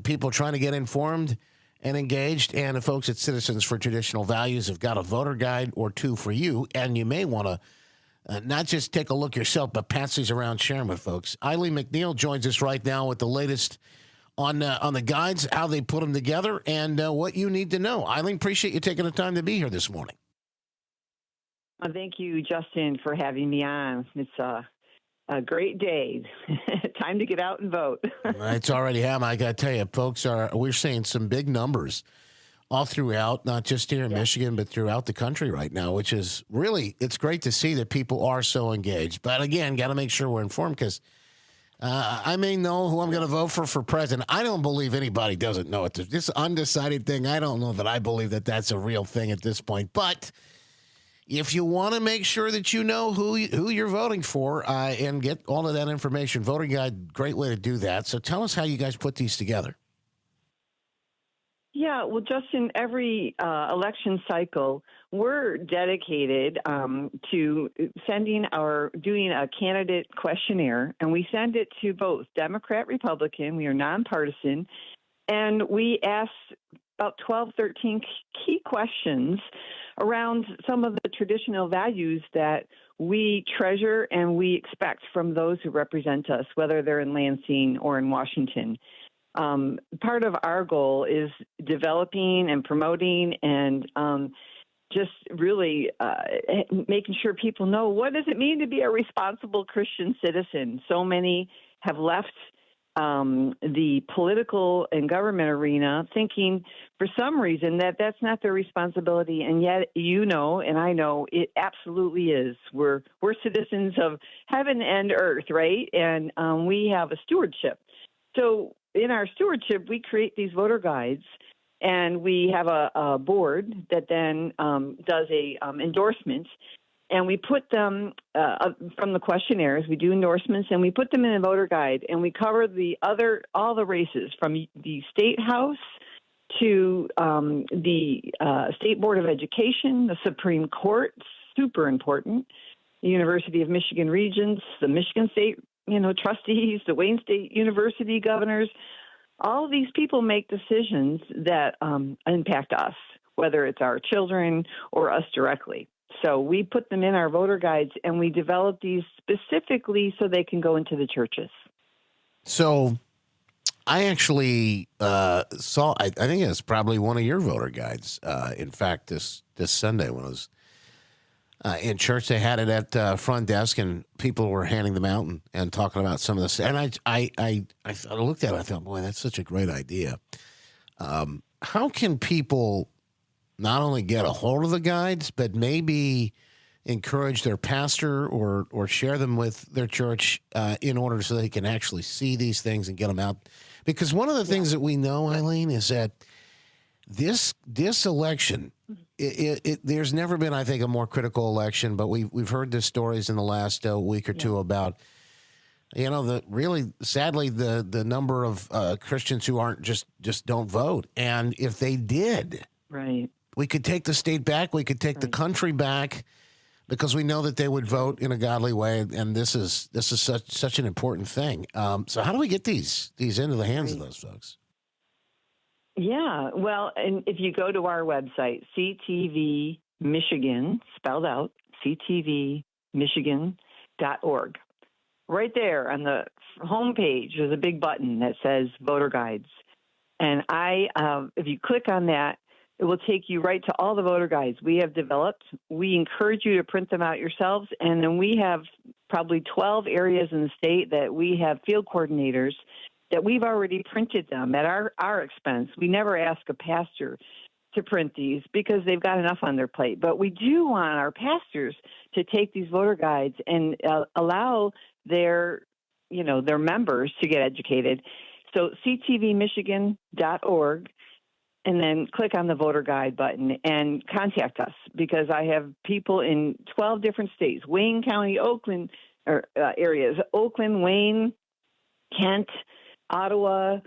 people trying to get informed and engaged. And the folks at Citizens for Traditional Values have got a voter guide or two for you. And you may want to not just take a look yourself, but pass these around, share them with folks. Eileen McNeil joins us right now with the latest on the guides, how they put them together, and what you need to know. Eileen, appreciate you taking the time to be here this morning. Thank you, Justin, for having me on. It's a great day. Time to get out and vote. It's already happened. I got to tell you, folks, we're seeing some big numbers all throughout, not just here in Michigan, but throughout the country right now, which is really, it's great to see that people are so engaged. But again, got to make sure we're informed because I may know who I'm going to vote for president. I don't believe anybody doesn't know it. This undecided thing, I don't know that I believe that that's a real thing at this point. But if you want to make sure that you know who you're voting for and get all of that information, voting guide, great way to do that. So tell us how you guys put these together. Yeah, well, Justin, every election cycle, we're dedicated to doing a candidate questionnaire, and we send it to both Democrat, Republican. We are nonpartisan, and we ask about 12, 13 key questions around some of the traditional values that we treasure and we expect from those who represent us, whether they're in Lansing or in Washington. Part of our goal is developing and promoting and just really making sure people know, what does it mean to be a responsible Christian citizen? So many have left the political and government arena thinking for some reason that that's not their responsibility. And yet, you know, and I know it absolutely is. We're citizens of heaven and earth, right? And we have a stewardship. So in our stewardship, we create these voter guides, and we have a board that then does a endorsement, and we put them from the questionnaires. We do endorsements, and we put them in a voter guide, and we cover all the races from the state house to the State Board of Education, the Supreme Court, super important, the University of Michigan Regents, the Michigan State trustees, the Wayne State University governors. All of these people make decisions that impact us, whether it's our children or us directly. So we put them in our voter guides, and we develop these specifically so they can go into the churches. So I actually saw, I think it's probably one of your voter guides. In fact, this Sunday when I was in church, they had it at front desk, and people were handing them out and talking about some of this. And I looked at it, I thought, boy, that's such a great idea. How can people not only get a hold of the guides, but maybe encourage their pastor or share them with their church in order so they can actually see these things and get them out? Because one of the things that we know, Eileen, is that this election, there's never been, I think, a more critical election. But we've heard the stories in the last week or two about, sadly, the number of Christians who aren't just don't vote. And if they did, right, we could take the state back. We could take the country back, because we know that they would vote in a godly way. And this is such an important thing. So how do we get these into the hands of those folks? Yeah, well, and if you go to our website, CTV Michigan, spelled out, ctvmichigan.org, right there on the homepage, there's a big button that says Voter Guides. And if you click on that, it will take you right to all the voter guides we have developed. We encourage you to print them out yourselves. And then we have probably 12 areas in the state that we have field coordinators that we've already printed them at our expense. We never ask a pastor to print these because they've got enough on their plate. But we do want our pastors to take these voter guides and allow their members to get educated. So ctvmichigan.org, and then click on the voter guide button and contact us, because I have people in 12 different states, Wayne County, Oakland, areas, Oakland, Wayne, Kent, Ottawa,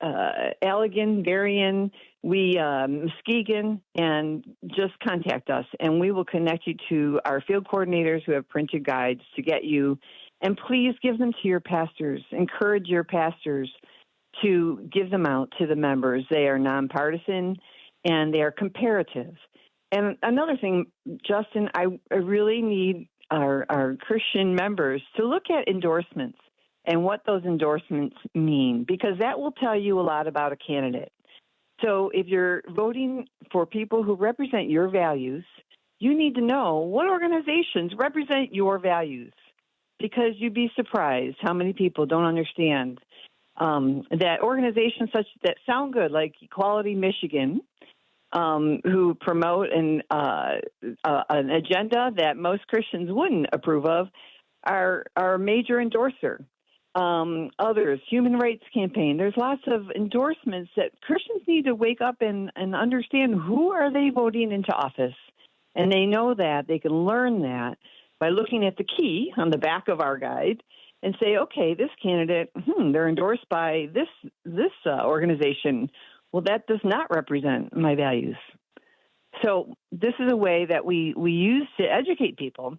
Allegan, Darien, Muskegon, and just contact us, and we will connect you to our field coordinators who have printed guides to get you. And please give them to your pastors. Encourage your pastors to give them out to the members. They are nonpartisan and they are comparative. And another thing, Justin, I really need our Christian members to look at endorsements and what those endorsements mean, because that will tell you a lot about a candidate. So if you're voting for people who represent your values, you need to know what organizations represent your values, because you'd be surprised how many people don't understand that organizations such that sound good, like Equality Michigan, who promote an agenda that most Christians wouldn't approve of, are a major endorser. Others, Human Rights Campaign. There's lots of endorsements that Christians need to wake up and understand who are they voting into office. And they know that. They can learn that by looking at the key on the back of our guide and say, okay, this candidate, they're endorsed by this organization. Well, that does not represent my values. So this is a way that we use to educate people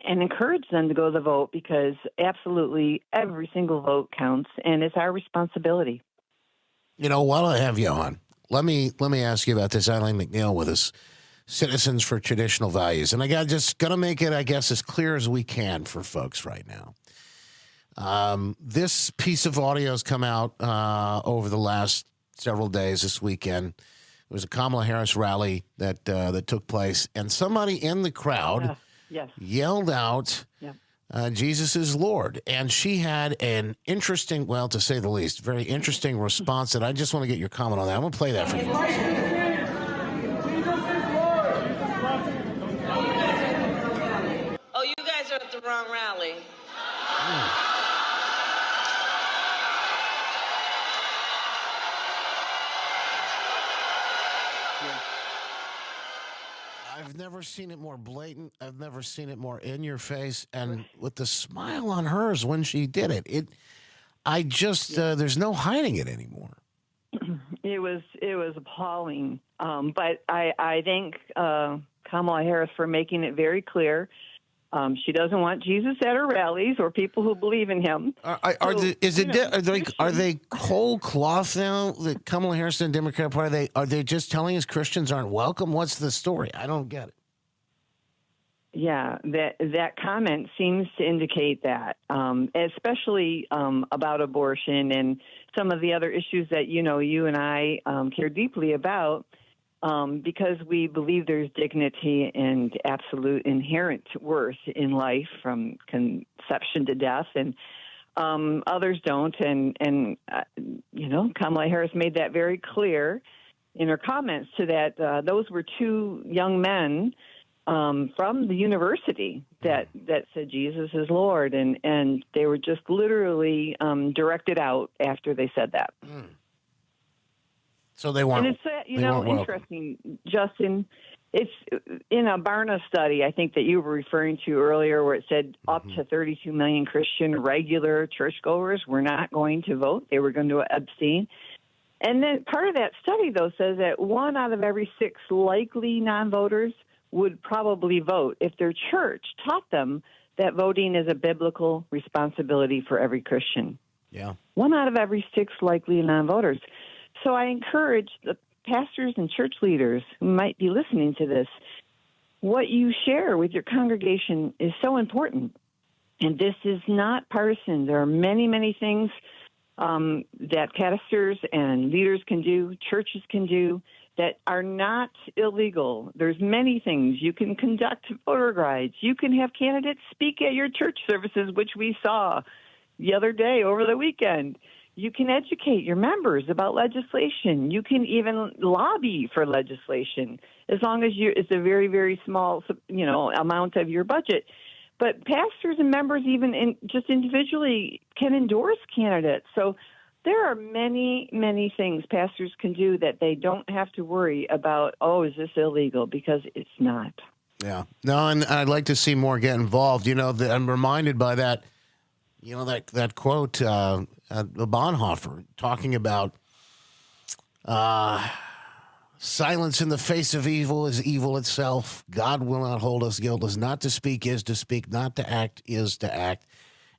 and encourage them to go to the vote, because absolutely every single vote counts, and it's our responsibility. You know, while I have you on, let me ask you about this. Eileen McNeil with us, Citizens for Traditional Values. And I gotta make it, I guess, as clear as we can for folks right now. This piece of audio has come out over the last several days this weekend. It was a Kamala Harris rally that took place, and somebody in the crowd yelled out, Jesus is Lord. And she had an interesting, well, to say the least, very interesting response that I just want to get your comment on that. I'm going to play that for you. Oh, you guys are at the wrong rally. I've never seen it more blatant. I've never seen it more in your face, and with the smile on hers when she did it. There's no hiding it anymore. It was appalling. But I thank Kamala Harris for making it very clear. She doesn't want Jesus at her rallies or people who believe in him. Are they whole cloth now? The Kamala Harris and Democrat Party, are they just telling us Christians aren't welcome? What's the story? I don't get it. Yeah, that comment seems to indicate that, especially about abortion and some of the other issues that you and I care deeply about. Because we believe there's dignity and absolute inherent worth in life from conception to death, and others don't. And Kamala Harris made that very clear in her comments to that. Those were two young men from the university that said Jesus is Lord, and they were just literally directed out after they said that. So they weren't. And it's interesting, Justin. It's in a Barna study, I think, that you were referring to earlier, where it said up to 32 million Christian regular churchgoers were not going to vote; they were going to abstain. And then part of that study, though, says that 1 out of every 6 likely non-voters would probably vote if their church taught them that voting is a biblical responsibility for every Christian. Yeah, 1 out of every 6 likely non-voters. So I encourage the pastors and church leaders who might be listening to this, what you share with your congregation is so important. And this is not partisan. There are many, many things that pastors and leaders can do, churches can do, that are not illegal. There's many things. You can conduct voter guides. You can have candidates speak at your church services, which we saw the other day over the weekend. You can educate your members about legislation. You can even lobby for legislation, as long as it's a very, very small, amount of your budget. But pastors and members, even just individually, can endorse candidates. So there are many, many things pastors can do that they don't have to worry about, is this illegal? Because it's not. Yeah. No, and I'd like to see more get involved. I'm reminded by that, that quote, Bonhoeffer talking about silence in the face of evil is evil itself. God will not hold us guiltless. Not to speak is to speak. Not to act is to act.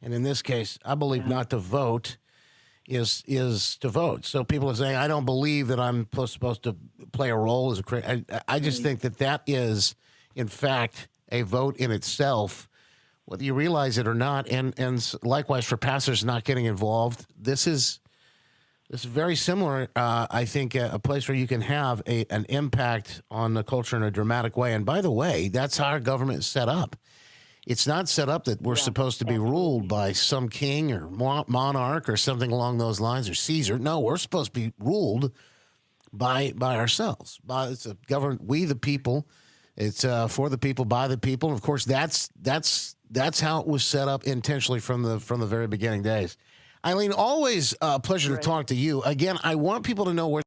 And in this case, I believe not to vote is to vote. So people are saying, I don't believe that I'm supposed to play a role as a. I just think that is, in fact, a vote in itself, whether you realize it or not. And likewise for pastors not getting involved, this is very similar. I think a place where you can have an impact on the culture in a dramatic way. And by the way, that's how our government is set up. It's not set up that we're supposed to be ruled by some king or monarch or something along those lines, or Caesar. No, we're supposed to be ruled by ourselves. It's a government, we the people. It's for the people, by the people. And of course, that's how it was set up intentionally from the very beginning days. Eileen, always a pleasure to talk to you. Again, I want people to know where